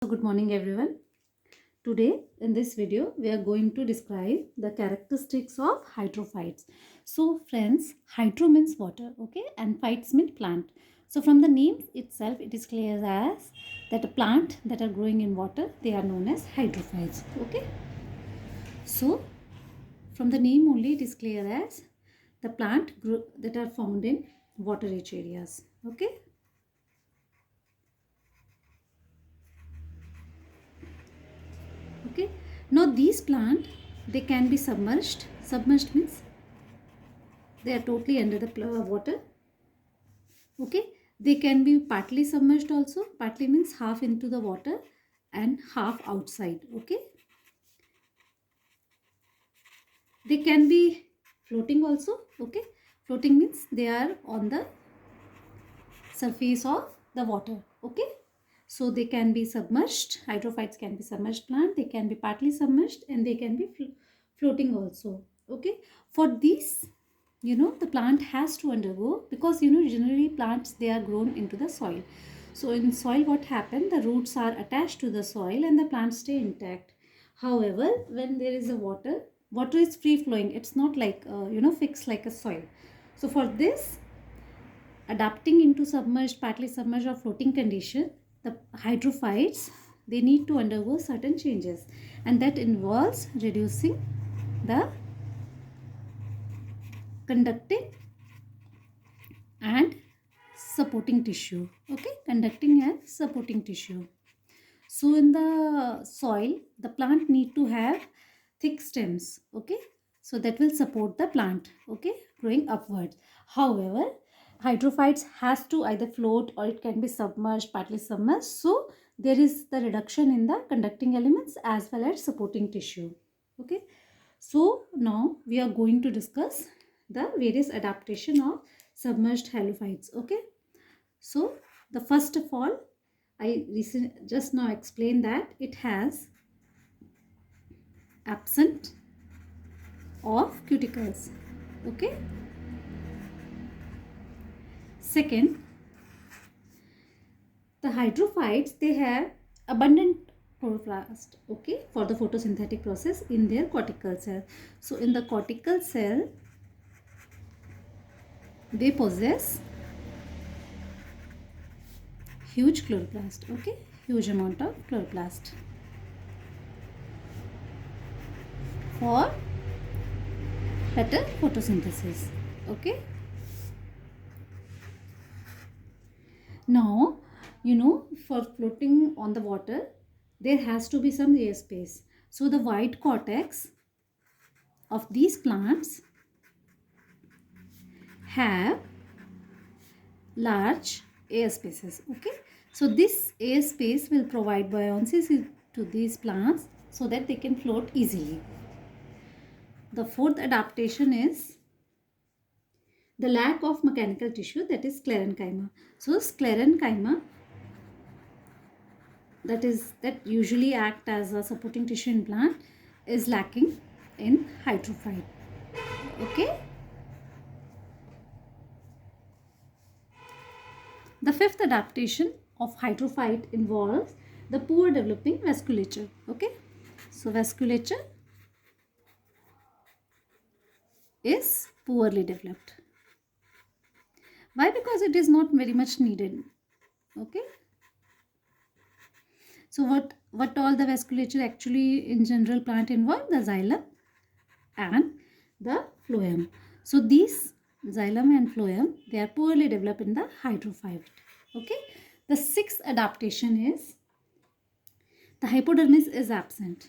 Good morning everyone. Today in this video we are going to describe the characteristics of hydrophytes. So friends, hydro means water, okay, and phytes mean plant. So from the name itself it is clear as that a plant that are growing in water, they are known as hydrophytes, okay. So from the name only it is clear as the plant that are found in water rich areas, okay. Okay, now these plant, they can be submerged means they are totally under the water, okay. They can be partly submerged also. Partly means half into the water and half outside, okay. They can be floating also, okay. Floating means they are on the surface of the water, okay. So they can be submerged. Hydrophytes can be submerged plant. They can be partly submerged and they can be floating also, okay. For these, the plant has to undergo, because generally plants, they are grown into the soil. So in soil what happened, the roots are attached to the soil and the plants stay intact. However, when there is a water is free flowing. It's not like fixed like a soil. So for this, adapting into submerged, partly submerged or floating condition, the hydrophytes, they need to undergo certain changes, and that involves reducing the conducting and supporting tissue, okay, conducting and supporting tissue. So in the soil, the plant need to have thick stems, okay, so that will support the plant, okay, growing upwards. However, hydrophytes has to either float or it can be submerged, partly submerged. So there is the reduction in the conducting elements as well as supporting tissue, okay. So now we are going to discuss the various adaptation of submerged halophytes, okay. So the first of all, I just now explained that it has absent of cuticles, okay. Second, the hydrophytes, they have abundant chloroplast, okay, for the photosynthetic process in their cortical cell. So in the cortical cell, they possess huge chloroplast, okay, huge amount of chloroplast for better photosynthesis, okay. Now, for floating on the water, there has to be some air space. So the white cortex of these plants have large air spaces, okay. So this air space will provide buoyancy to these plants so that they can float easily. The fourth adaptation is the lack of mechanical tissue, that is sclerenchyma. So sclerenchyma, that usually act as a supporting tissue in plant, is lacking in hydrophyte, okay. The fifth adaptation of hydrophyte involves the poor developing vasculature, okay. So vasculature is poorly developed. Why? Because it is not very much needed, okay. So what all the vasculature actually in general plant involve? The xylem and the phloem. So these xylem and phloem, they are poorly developed in the hydrophyte, okay. The sixth adaptation is the hypodermis is absent.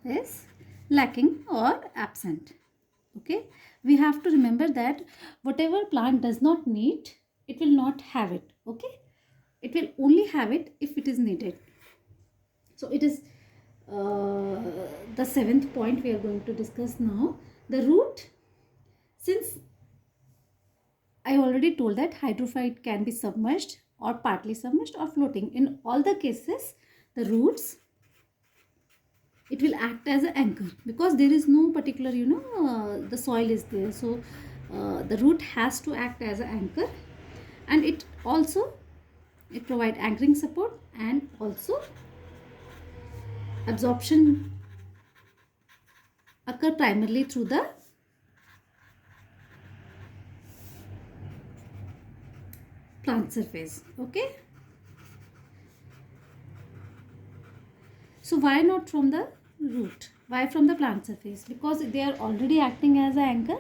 Is lacking or absent, okay. We have to remember that whatever plant does not need, it will not have it, okay. It will only have it if it is needed. So it is the seventh point we are going to discuss now. The root, since I already told that hydrophyte can be submerged or partly submerged or floating. In all the cases, the roots, it will act as an anchor, because there is no particular the soil is there. So the root has to act as an anchor and it provide anchoring support, and also absorption occur primarily through the plant surface. Okay, so why not from the root? Why from the plant surface? Because they are already acting as an anchor,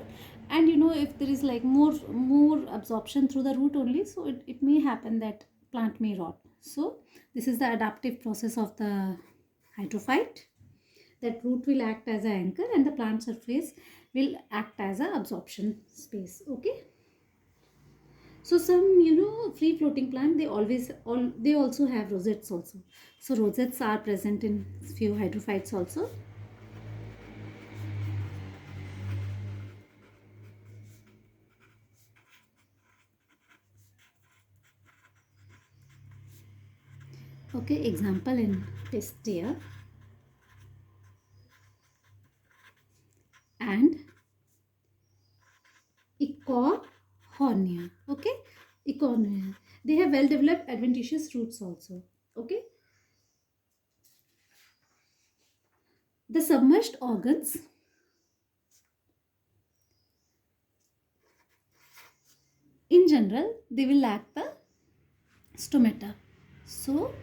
and if there is like more absorption through the root only, so it may happen that plant may rot. So this is the adaptive process of the hydrophyte, that root will act as an anchor and the plant surface will act as a absorption space. Okay, so some free floating plant, they also have rosettes also. So rosettes are present in few hydrophytes also. Okay, example in Pistia and Ecornia. Okay, Ecornia, they have well developed adventitious roots also. Okay, the submerged organs, in general, they will lack the stomata. So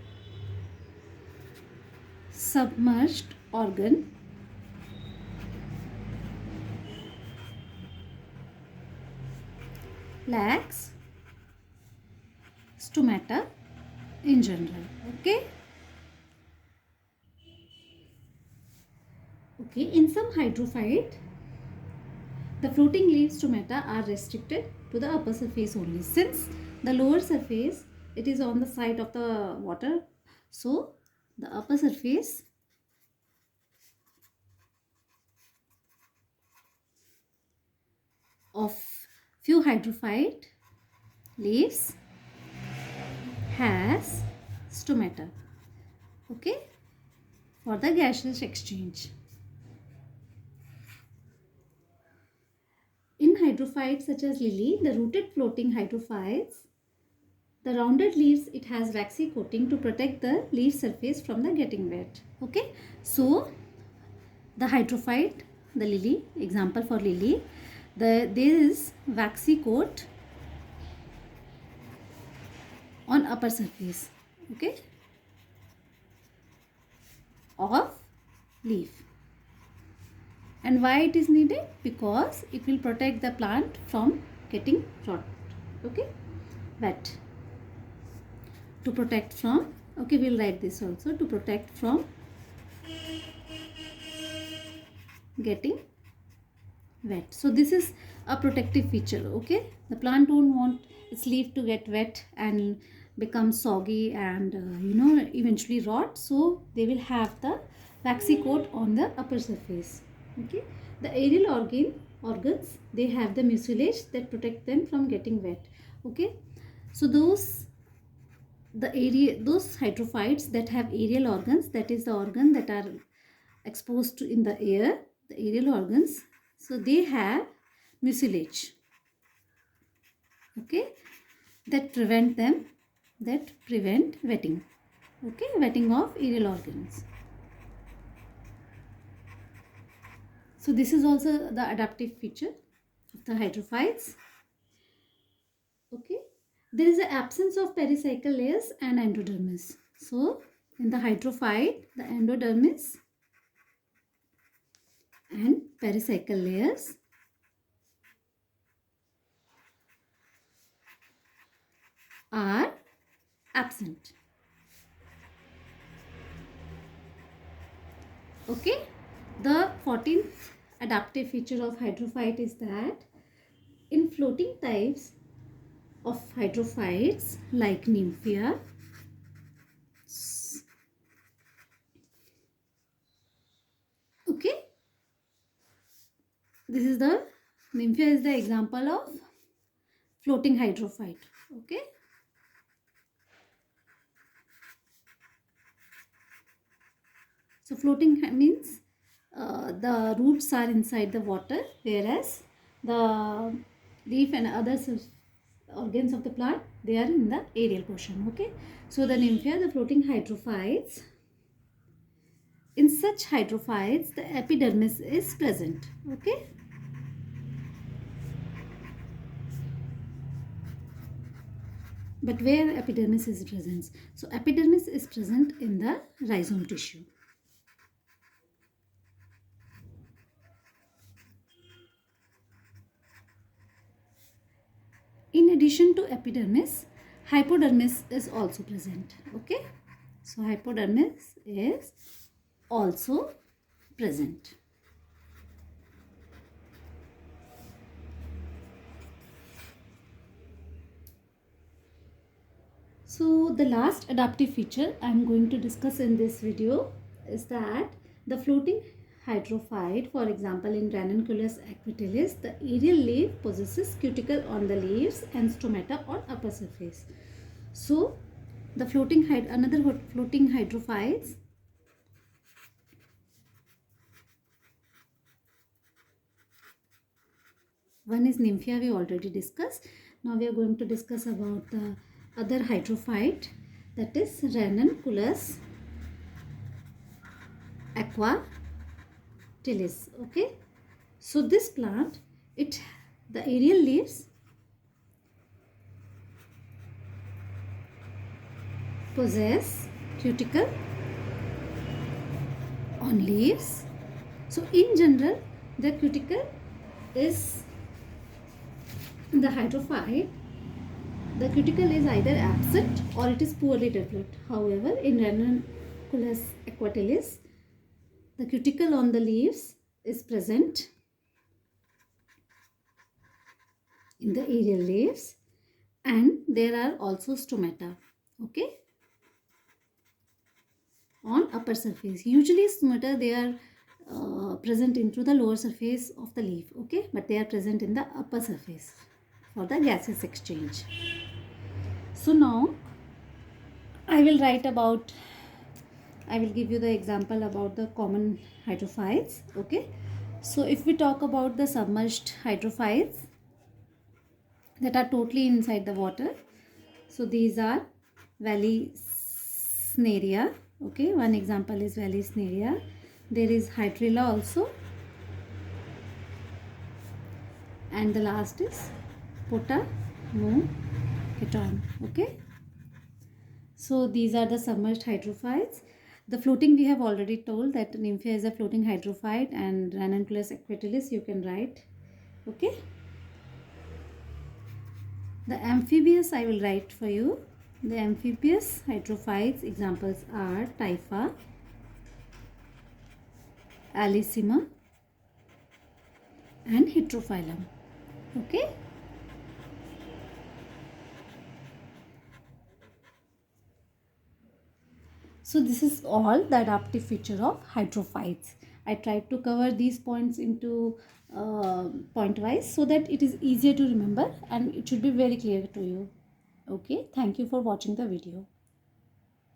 submerged organ lacks stomata in general. Okay, in some hydrophyte, the floating leaf stomata are restricted to the upper surface only, since the lower surface, it is on the side of the water. So the upper surface of few hydrophyte leaves has stomata, okay, for the gaseous exchange. In hydrophytes such as lily, the rooted floating hydrophytes, the rounded leaves, it has waxy coating to protect the leaf surface from the getting wet. Okay, so the hydrophyte, the lily, example for lily, there is waxy coat on upper surface, okay, of leaf. And why it is needed? Because it will protect the plant from getting rot, okay, wet. To protect from, okay, we'll write this also, to protect from getting wet. So this is a protective feature. Okay, the plant don't want its leaf to get wet and become soggy and eventually rot. So they will have the waxy coat on the upper surface. Okay, the aerial organs, they have the mucilage that protect them from getting wet. Okay, so those hydrophytes that have aerial organs, that is the organ that are exposed to in the air, the aerial organs, so they have mucilage, okay, that prevent wetting, okay, wetting of aerial organs. So this is also the adaptive feature of the hydrophytes. Okay, there is an absence of pericycle layers and endodermis. So in the hydrophyte, the endodermis and pericycle layers are absent. Okay, the 14th adaptive feature of hydrophyte is that in floating types of hydrophytes like nymphia, okay, this is the nymphia is the example of floating hydrophyte. Okay, so floating means the roots are inside the water, whereas the leaf and other organs of the plant, they are in the aerial portion. Okay, so the nymphia, the floating hydrophytes. In such hydrophytes, the epidermis is present. Okay, but where epidermis is present? So epidermis is present in the rhizome tissue. In addition to epidermis, hypodermis is also present. Okay, so hypodermis is also present. So the last adaptive feature I am going to discuss in this video is that the floating hydrophyte, for example in Ranunculus equitalis, the aerial leaf possesses cuticle on the leaves and stomata on upper surface. So the another floating hydrophytes, one is nymphia, we already discussed. Now we are going to discuss about the other hydrophyte, that is Ranunculus aquatilis. Okay, so this plant, the aerial leaves possess cuticle on leaves. So in general, the cuticle is in the hydrophyte, the cuticle is either absent or it is poorly developed. However, in Ranunculus equitalis, the cuticle on the leaves is present in the aerial leaves, and there are also stomata. Okay, on upper surface. Usually stomata, they are present into the lower surface of the leaf. Okay, but they are present in the upper surface for the gaseous exchange. So now I will give you the example about the common hydrophytes. Okay, so if we talk about the submerged hydrophytes that are totally inside the water, so these are Vallisneria. Okay, one example is Vallisneria. There is Hydrilla also, and the last is Potamogeton. Okay, so these are the submerged hydrophytes. The floating, we have already told that nymphia is a floating hydrophyte, and Ranunculus equitalis you can write. Okay, the amphibious I will write for you. The amphibious hydrophytes examples are Typha, Aerenchyma and Hydrophyllum. Okay, so this is all the adaptive feature of hydrophytes. I tried to cover these points into point wise so that it is easier to remember and it should be very clear to you. Okay, thank you for watching the video.